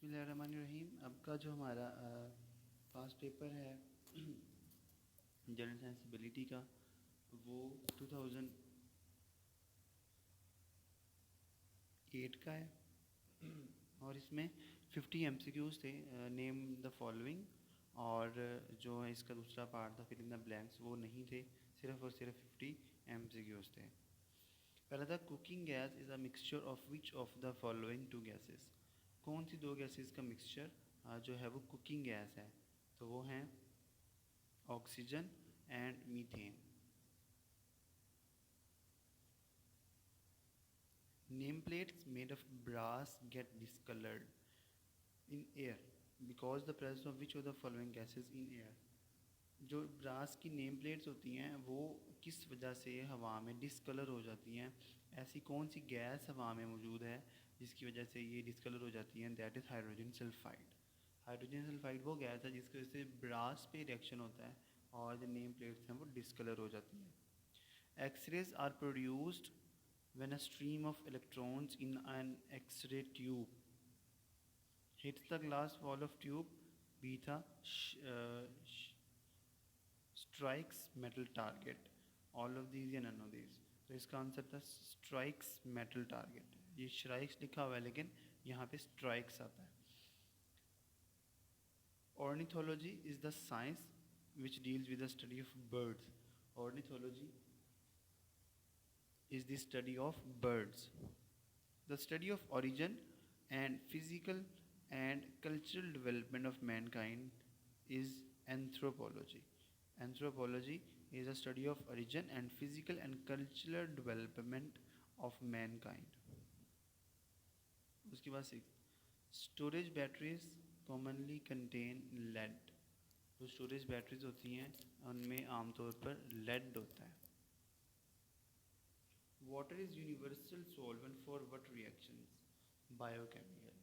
बिस्मिल्लाहिर्रहमानिर्रहीम। अब का जो हमारा पास्ट पेपर है जनरल साइंस एबिलिटी का, वो 2008 का है और इसमें 50 MCQs थे। नेम द फॉलोइंग, और जो है इसका दूसरा पार्ट था फिल इन द ब्लैंक्स, वो नहीं थे, सिर्फ और सिर्फ 50 MCQs थे। पहला था cooking gas is a mixture of which of the following two gases. कौन सी दो गैसेस का मिक्सचर जो है वो कुकिंग गैस है? तो वो हैं oxygen and methane. Name plates made of brass get discoloured in air because the presence of which of the following gases in air. जो ब्रास की नेम प्लेट्स होती हैं वो किस वजह से हवा में डिसकलर हो जाती हैं? ऐसी कौन सी गैस हवा में मौजूद है जिसकी वजह से ये डिसकलर हो जाती हैं? That is hydrogen sulphide. Hydrogen sulphide वो गैस है जिसकी वजह से ब्रास पे रिएक्शन होता है और जो नेम प्लेट्स हैं वो डिसकलर हो जाती हैं। X rays are produced when a stream of electrons in an X-ray tube hits the glass wall of tube, beta strikes metal target. All of these या none of these। तो इसका answer था strikes metal target। ये strikes लिखा हुआ है लेकिन यहाँ पे strikes आता है। Ornithology is the science which deals with the study of birds। Ornithology is the study of birds। The study of origin and physical and cultural development of mankind is anthropology। Anthropology is a study of origin and physical and cultural development of mankind। उसके बाद storage batteries commonly contain lead. जो storage batteries होती हैं उनमें आमतौर पर lead होता है। Water is universal solvent for what reactions? Biochemical.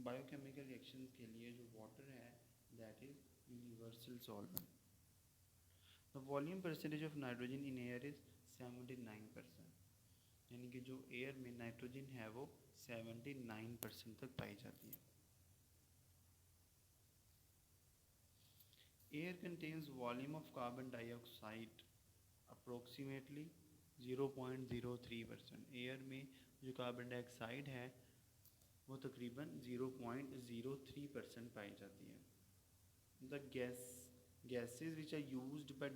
Biochemical reactions के लिए जो वाटर है that is universal solvent. The volume percentage of nitrogen in air is 79%। यानी कि जो एयर में नाइट्रोजन है वो 79% तक पाई जाती है। Air contains volume of carbon dioxide approximately 0.03%। Air में जो कार्बन डाइऑक्साइड है वो तकरीबन 0.03% पाई जाती है। The gases which are used by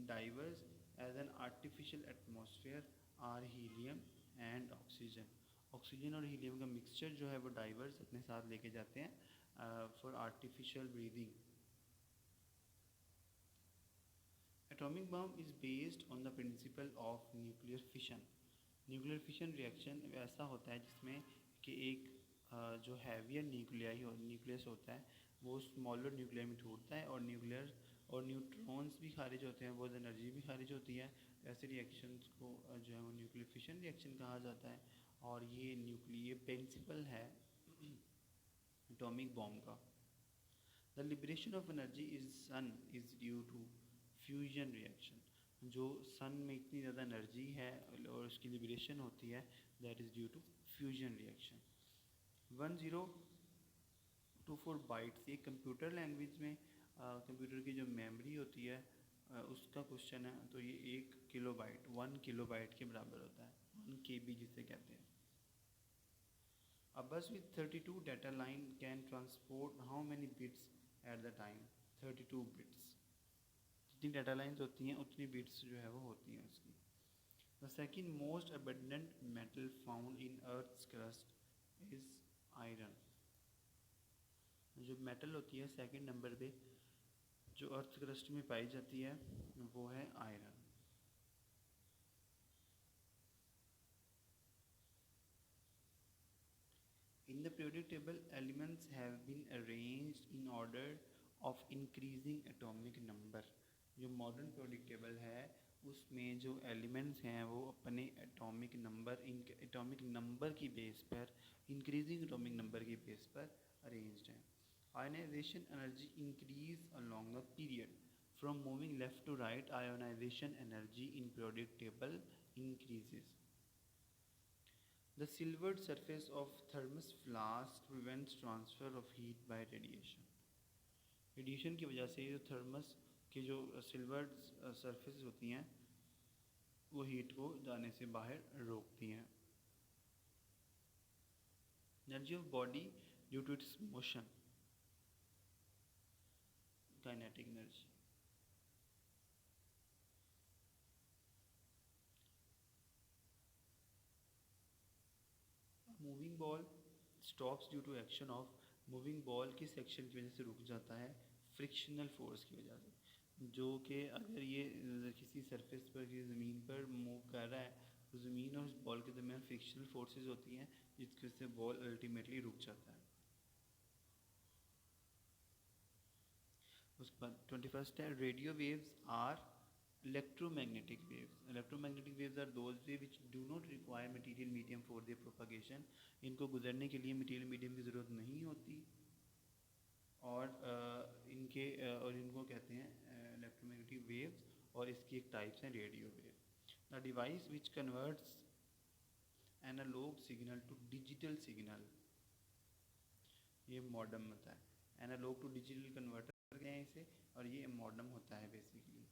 divers as an artificial atmosphere are helium and oxygen. Oxygen और हीलियम का मिक्सचर जो है वो डाइवर्स अपने साथ लेके जाते हैं for artificial breathing. Atomic bomb is based on the principle of nuclear fission. Nuclear fission reaction ऐसा होता है जिसमें कि एक जो हैवियर न्यूक्लियस होता है वो स्मॉलर न्यूक्लियर में टूटता है और न्यूट्रॉन्स भी खारिज होते हैं, बहुत एनर्जी भी खारिज होती है। ऐसे रिएक्शंस को जो है वो न्यूक्लियर फिशन रिएक्शन कहा जाता है और ये प्रिंसिपल है एटॉमिक बॉम्ब का। The liberation of energy is sun is due to fusion reaction. जो सन में इतनी ज़्यादा एनर्जी है और उसकी लिबरेशन होती है that is due to fusion reaction. 1024 bytes, ये कंप्यूटर लैंग्वेज में कंप्यूटर की जो मेमोरी होती है उसका क्वेश्चन है। तो ये 1 किलोबाइट 1 किलोबाइट के बराबर होता है, 1 KB जिसे कहते हैं। A bus with 32 data line can transport how many bits at the time? 32 bits। जितनी डाटा लाइन्स होती हैं उतनी बिट्स जो है वो होती हैं उसकी। The second most abundant metal found in earth's crust is iron. जो मेटल होती है सेकेंड नंबर पे जो अर्थ क्रस्ट में पाई जाती है वो है iron. In the periodic table, elements have been arranged in order of increasing atomic number। जो मॉडर्न periodic table है उसमें जो एलिमेंट्स हैं वो अपने एटॉमिक नंबर की बेस पर, इंक्रीजिंग एटॉमिक नंबर की बेस पर अरेंज्ड हैं। Ionization energy increase along the period from moving left to right. Ionization energy in periodic table increases. The silvered surface of thermos flask prevents transfer of heat by radiation. Radiation की वजह से जो thermos की जो silvered surface होती हैं वो heat को जाने से बाहर रोकती हैं. Energy of body due to its motion, kinetic energy. Moving ball stops due to action of, moving ball किस एक्शन की वजह से रुक जाता है? फ्रिक्शनल फोर्स की वजह से. जो कि अगर ये किसी सरफेस पर किसी ज़मीन पर मूव कर रहा है तो ज़मीन और उस बॉल के दरमियान फ्रिक्शनल फोर्सेस होती हैं जिसकी वजह से बॉल अल्टीमेटली रुक जाता है. उसके बाद 21 है, radio waves are electromagnetic waves. Electromagnetic waves are those waves which do not require material medium for their propagation. इनको गुजरने के लिए material medium की ज़रूरत नहीं होती और इनको कहते हैं electromagnetic waves और इसकी एक टाइप्स हैं radio wave. The device which converts analog signal to digital signal, ये मॉडम होता है. एनालॉग टू डिजिटल कन्वर्टर हैं इसे और ये मॉडम होता है basically.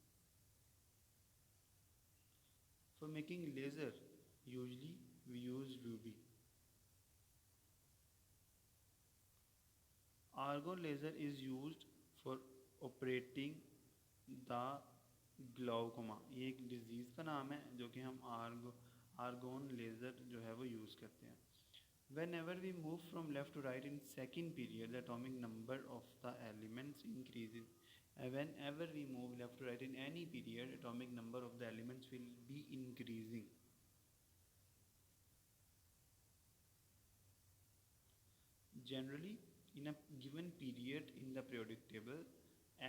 For making laser, usually we use ruby. Argon laser is used for operating the glaucoma. ये एक डिजीज़ का नाम है जो कि हम आर्गोन लेज़र जो है वो यूज़ करते हैं. Whenever we move from left to right in second period, the atomic number of the elements increases. Whenever we move left to right in any period, atomic number of the elements will be increasing. Generally, in a given period in the periodic table,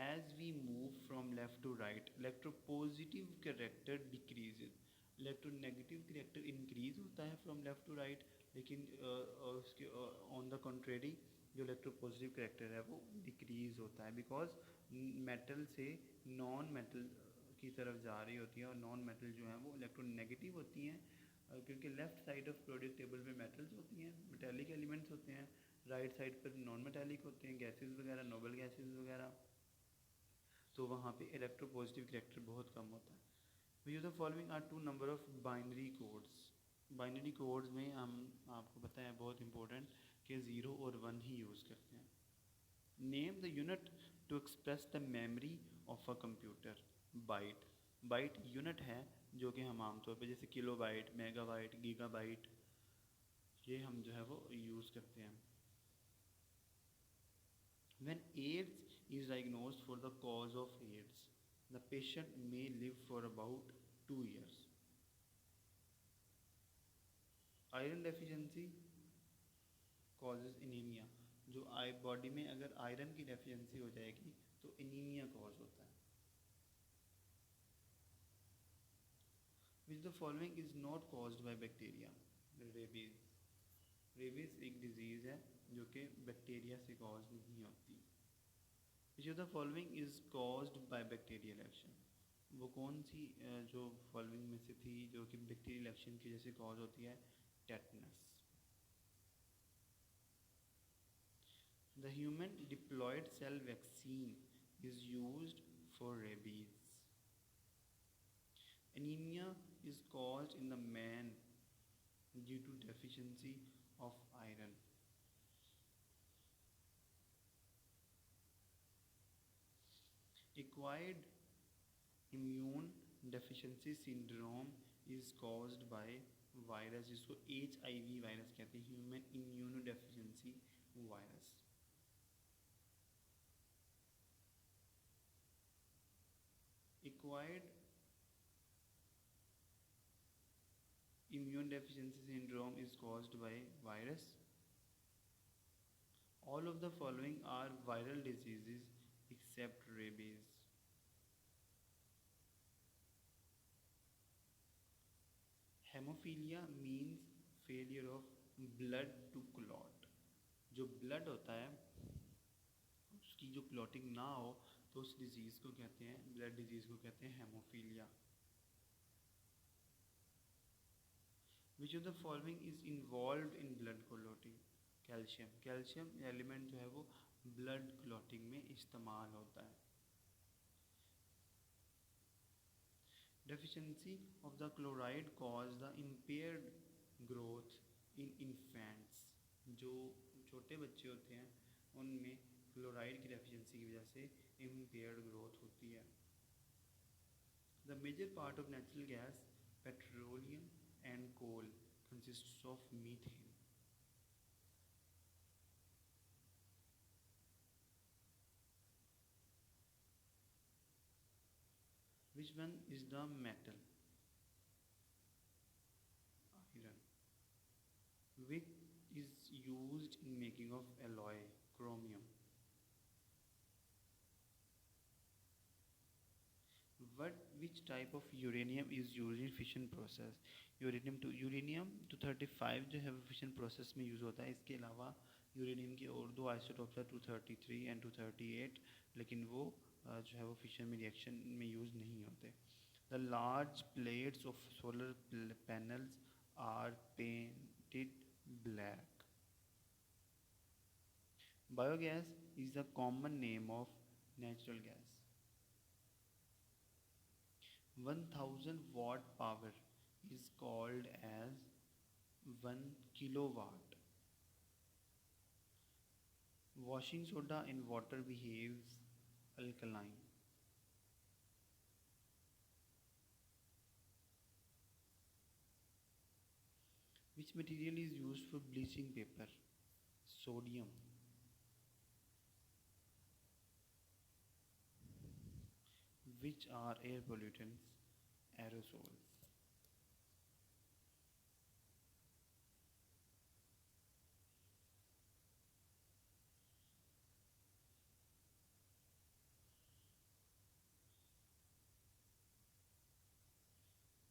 as we move from left to right, electropositive character decreases. Electronegative character increase होता है from left to right, लेकिन उसके on the contrary जो electropositive character है वो decrease होता है because metal से नॉन मेटल की तरफ जा रही होती है और नॉन मेटल जो हैं वो इलेक्ट्रोनेगेटिव होती हैं क्योंकि left side of periodic table में मेटल्स होती हैं, मेटेलिक एलिमेंट्स होते हैं, राइट साइड पर नॉन मेटेलिक होते हैं, गैसेस वगैरह, नोबल गैसेस वगैरह, तो वहाँ पे इलेक्ट्रोपॉजिटिव करेक्टर बहुत कम होता है. We the following are two number of binary codes. Binary codes में हम आपको पता है बहुत इंपॉर्टेंट कि 0 और 1 ही यूज़ करते हैं. Name the unit to express the memory of a computer. Byte. Byte unit है जो कि हम आमतौर पर जैसे kilobyte, megabyte, gigabyte, ये हम जो है वो यूज़ करते हैं. When AIDS is diagnosed for the cause of AIDS, the patient may live for about 2 years. Iron deficiency causes anemia. जो बॉडी में अगर आयरन की डेफिशिएंसी हो जाएगी तो एनीमिया कॉज होता है. Which the following is not caused by bacteria? Rabies. Rabies एक डिजीज़ है जो कि बैक्टीरिया से कॉज नहीं होती. Which of the following is caused by bacterial action? वो कौन सी जो फॉलोइंग में से थी जो कि बैक्टीरियल एक्शन की वजह से कॉज होती है? Tetanus. The human diploid cell vaccine is used for rabies. Anemia is caused in the man due to deficiency of iron. Acquired immune deficiency syndrome is caused by virus, जिसको HIV virus कहते हैं, human immunodeficiency virus. Acquired immune deficiency syndrome is caused by virus. All of the following are viral diseases except rabies. Hemophilia means failure of blood to clot. जो blood होता है उसकी जो clotting ना हो तो उस डिजीज़ को कहते हैं, ब्लड डिजीज़ को कहते हैं haemophilia. Which of the following is involve in blood clotting? Calcium. Calcium element जो है वो ब्लड क्लॉटिंग में इस्तेमाल होता है। Deficiency of the chloride cause the impaired growth in infants. जो छोटे बच्चे होते हैं उनमें क्लोराइड की डेफिशिएंसी की वजह से इम्पेयर्ड ग्रोथ होती है। The major part of natural gas petroleum and coal consists of methane. Which one is the metal? Iron. Which is used in making of alloy? Chromium. Which type of uranium is used in fission process? Uranium 235 जो है वो fission process में use होता है। इसके अलावा uranium के और दो आइसोटोप्स है 233 एंड 238, लेकिन वो जो है वो फिशन में रिएक्शन में यूज़ नहीं होते। The large plates of solar panels are painted black. Biogas is the common name of natural gas. 1000 watt power is called as 1 kilowatt. Washing soda in water behaves alkaline. Which material is used for bleaching paper? Sodium. Which are air pollutants? Aerosols.